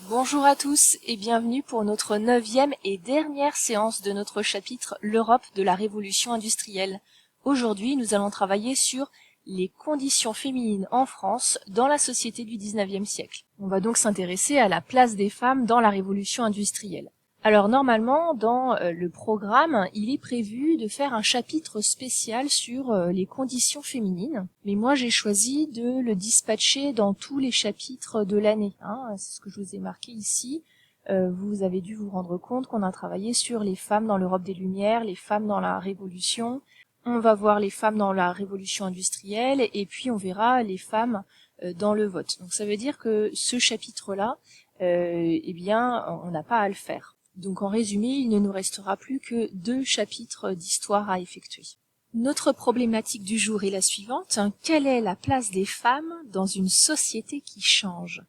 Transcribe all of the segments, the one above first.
Bonjour à tous et bienvenue pour notre 9e et dernière séance de notre chapitre L'Europe de la Révolution industrielle. Aujourd'hui, nous allons travailler sur les conditions féminines en France dans la société du 19e siècle. On va donc s'intéresser à la place des femmes dans la Révolution industrielle. Alors normalement, dans le programme, il est prévu de faire un chapitre spécial sur les conditions féminines, mais moi j'ai choisi de le dispatcher dans tous les chapitres de l'année. C'est ce que je vous ai marqué ici. Vous avez dû vous rendre compte qu'on a travaillé sur les femmes dans l'Europe des Lumières, les femmes dans la Révolution. On va voir les femmes dans la Révolution industrielle et puis on verra les femmes dans le vote. Donc ça veut dire que ce chapitre-là, on n'a pas à le faire. Donc en résumé, il ne nous restera plus que 2 chapitres d'histoire à effectuer. Notre problématique du jour est la suivante. Quelle est la place des femmes dans une société qui change ?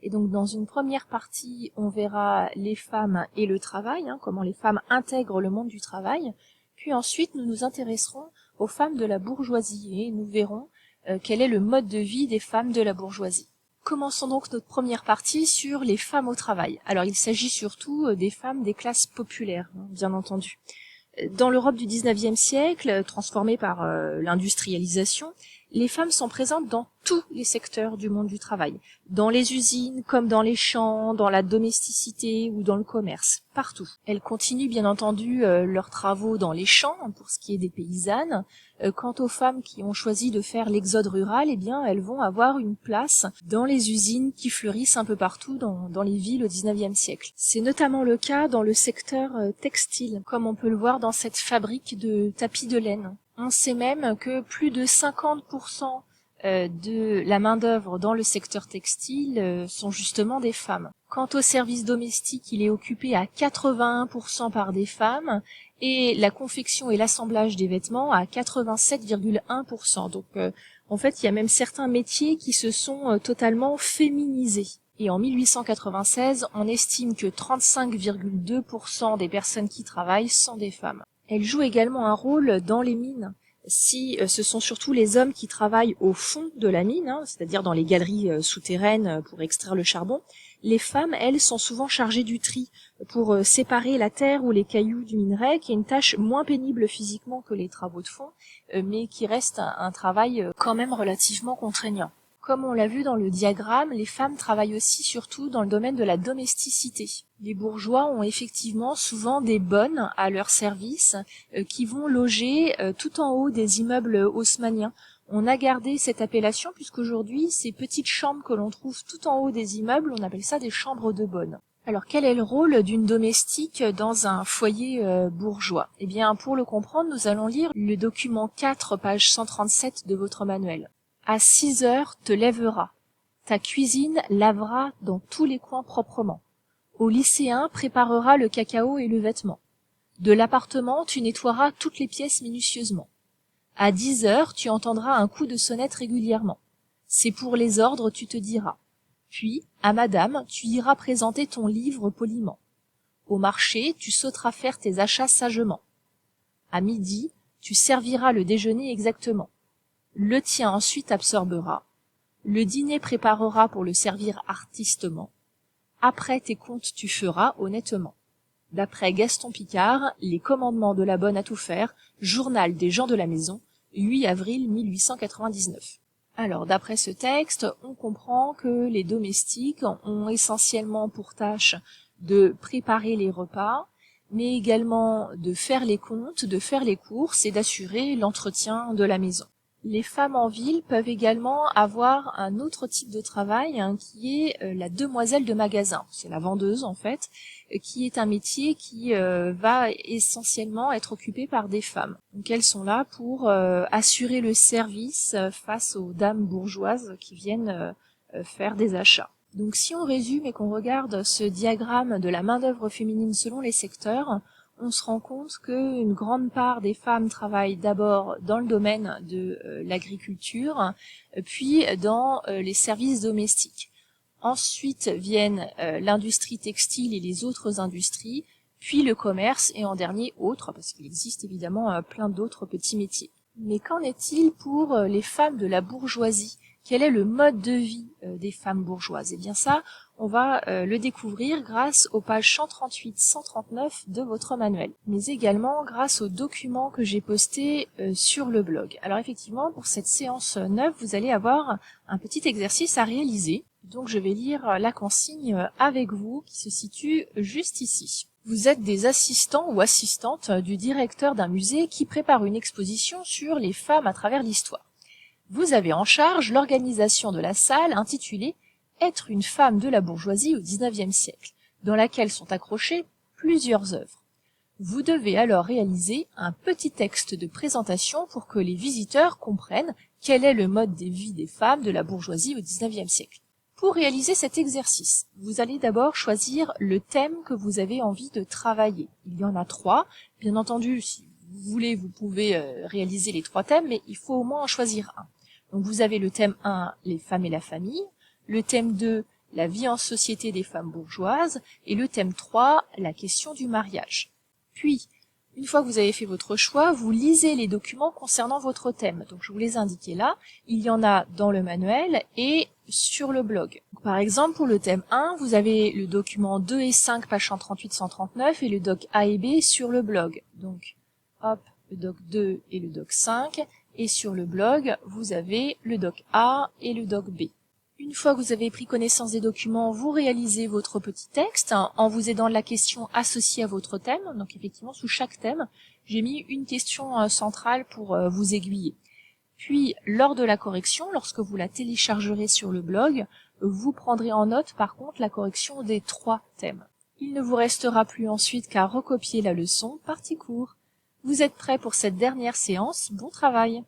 Et donc dans une première partie, on verra les femmes et le travail, comment les femmes intègrent le monde du travail. Puis ensuite, nous nous intéresserons aux femmes de la bourgeoisie et nous verrons quel est le mode de vie des femmes de la bourgeoisie. Commençons donc notre première partie sur les femmes au travail. Alors il s'agit surtout des femmes des classes populaires, bien entendu. Dans l'Europe du 19e siècle, transformée par l'industrialisation, les femmes sont présentes dans tous les secteurs du monde du travail. Dans les usines, comme dans les champs, dans la domesticité ou dans le commerce, partout. Elles continuent bien entendu leurs travaux dans les champs, pour ce qui est des paysannes. Quant aux femmes qui ont choisi de faire l'exode rural, elles vont avoir une place dans les usines qui fleurissent un peu partout dans les villes au 19e siècle. C'est notamment le cas dans le secteur textile, comme on peut le voir dans cette fabrique de tapis de laine. On sait même que plus de 50% de la main-d'œuvre dans le secteur textile sont justement des femmes. Quant au service domestique, il est occupé à 81% par des femmes et la confection et l'assemblage des vêtements à 87,1%. Donc en fait, il y a même certains métiers qui se sont totalement féminisés. Et en 1896, on estime que 35,2% des personnes qui travaillent sont des femmes. Elles jouent également un rôle dans les mines. Si ce sont surtout les hommes qui travaillent au fond de la mine, c'est-à-dire dans les galeries souterraines pour extraire le charbon, les femmes, elles, sont souvent chargées du tri pour séparer la terre ou les cailloux du minerai, qui est une tâche moins pénible physiquement que les travaux de fond, mais qui reste un travail quand même relativement contraignant. Comme on l'a vu dans le diagramme, les femmes travaillent aussi surtout dans le domaine de la domesticité. Les bourgeois ont effectivement souvent des bonnes à leur service qui vont loger tout en haut des immeubles haussmanniens. On a gardé cette appellation puisqu'aujourd'hui, ces petites chambres que l'on trouve tout en haut des immeubles, on appelle ça des chambres de bonnes. Alors quel est le rôle d'une domestique dans un foyer bourgeois ? Pour le comprendre, nous allons lire le document 4, page 137 de votre manuel. À 6 heures te lèveras. Ta cuisine lavera dans tous les coins proprement. Au lycéen préparera le cacao et le vêtement. De l'appartement, tu nettoieras toutes les pièces minutieusement. À 10 heures, tu entendras un coup de sonnette régulièrement. C'est pour les ordres, tu te diras. Puis, à madame, tu iras présenter ton livre poliment. Au marché, tu sauteras faire tes achats sagement. À midi, tu serviras le déjeuner exactement. Le tien ensuite absorbera. Le dîner préparera pour le servir artistement. Après tes comptes tu feras honnêtement. D'après Gaston Picard, Les commandements de la bonne à tout faire, journal des gens de la maison, 8 avril 1899. Alors, d'après ce texte, on comprend que les domestiques ont essentiellement pour tâche de préparer les repas, mais également de faire les comptes, de faire les courses et d'assurer l'entretien de la maison. Les femmes en ville peuvent également avoir un autre type de travail qui est la demoiselle de magasin. C'est la vendeuse en fait, qui est un métier qui va essentiellement être occupé par des femmes. Donc elles sont là pour assurer le service face aux dames bourgeoises qui viennent faire des achats. Donc si on résume et qu'on regarde ce diagramme de la main-d'œuvre féminine selon les secteurs, on se rend compte qu'une grande part des femmes travaillent d'abord dans le domaine de l'agriculture, puis dans les services domestiques. Ensuite viennent l'industrie textile et les autres industries, puis le commerce et en dernier autres, parce qu'il existe évidemment plein d'autres petits métiers. Mais qu'en est-il pour les femmes de la bourgeoisie ? Quel est le mode de vie des femmes bourgeoises ? Eh bien ça, on va le découvrir grâce aux pages 138-139 de votre manuel, mais également grâce aux documents que j'ai postés sur le blog. Alors effectivement, pour cette séance 9, vous allez avoir un petit exercice à réaliser. Donc je vais lire la consigne avec vous qui se situe juste ici. Vous êtes des assistants ou assistantes du directeur d'un musée qui prépare une exposition sur les femmes à travers l'histoire. Vous avez en charge l'organisation de la salle intitulée « Être une femme de la bourgeoisie au XIXe siècle », dans laquelle sont accrochées plusieurs œuvres. Vous devez alors réaliser un petit texte de présentation pour que les visiteurs comprennent quel est le mode de vie des femmes de la bourgeoisie au XIXe siècle. Pour réaliser cet exercice, vous allez d'abord choisir le thème que vous avez envie de travailler. Il y en a 3. Bien entendu, si vous voulez, vous pouvez réaliser les 3 thèmes, mais il faut au moins en choisir un. Donc vous avez le thème 1, les femmes et la famille, le thème 2, la vie en société des femmes bourgeoises, et le thème 3, la question du mariage. Puis, une fois que vous avez fait votre choix, vous lisez les documents concernant votre thème. Donc je vous les ai indiqués là, il y en a dans le manuel et sur le blog. Donc, par exemple, pour le thème 1, vous avez le document 2 et 5, page 138-139, et le doc A et B sur le blog. Donc, hop, le doc 2 et le doc 5, et sur le blog, vous avez le doc A et le doc B. Une fois que vous avez pris connaissance des documents, vous réalisez votre petit texte en vous aidant de la question associée à votre thème. Donc effectivement, sous chaque thème, j'ai mis une question centrale pour vous aiguiller. Puis, lors de la correction, lorsque vous la téléchargerez sur le blog, vous prendrez en note par contre la correction des 3 thèmes. Il ne vous restera plus ensuite qu'à recopier la leçon partie cours. Vous êtes prêts pour cette dernière séance, bon travail!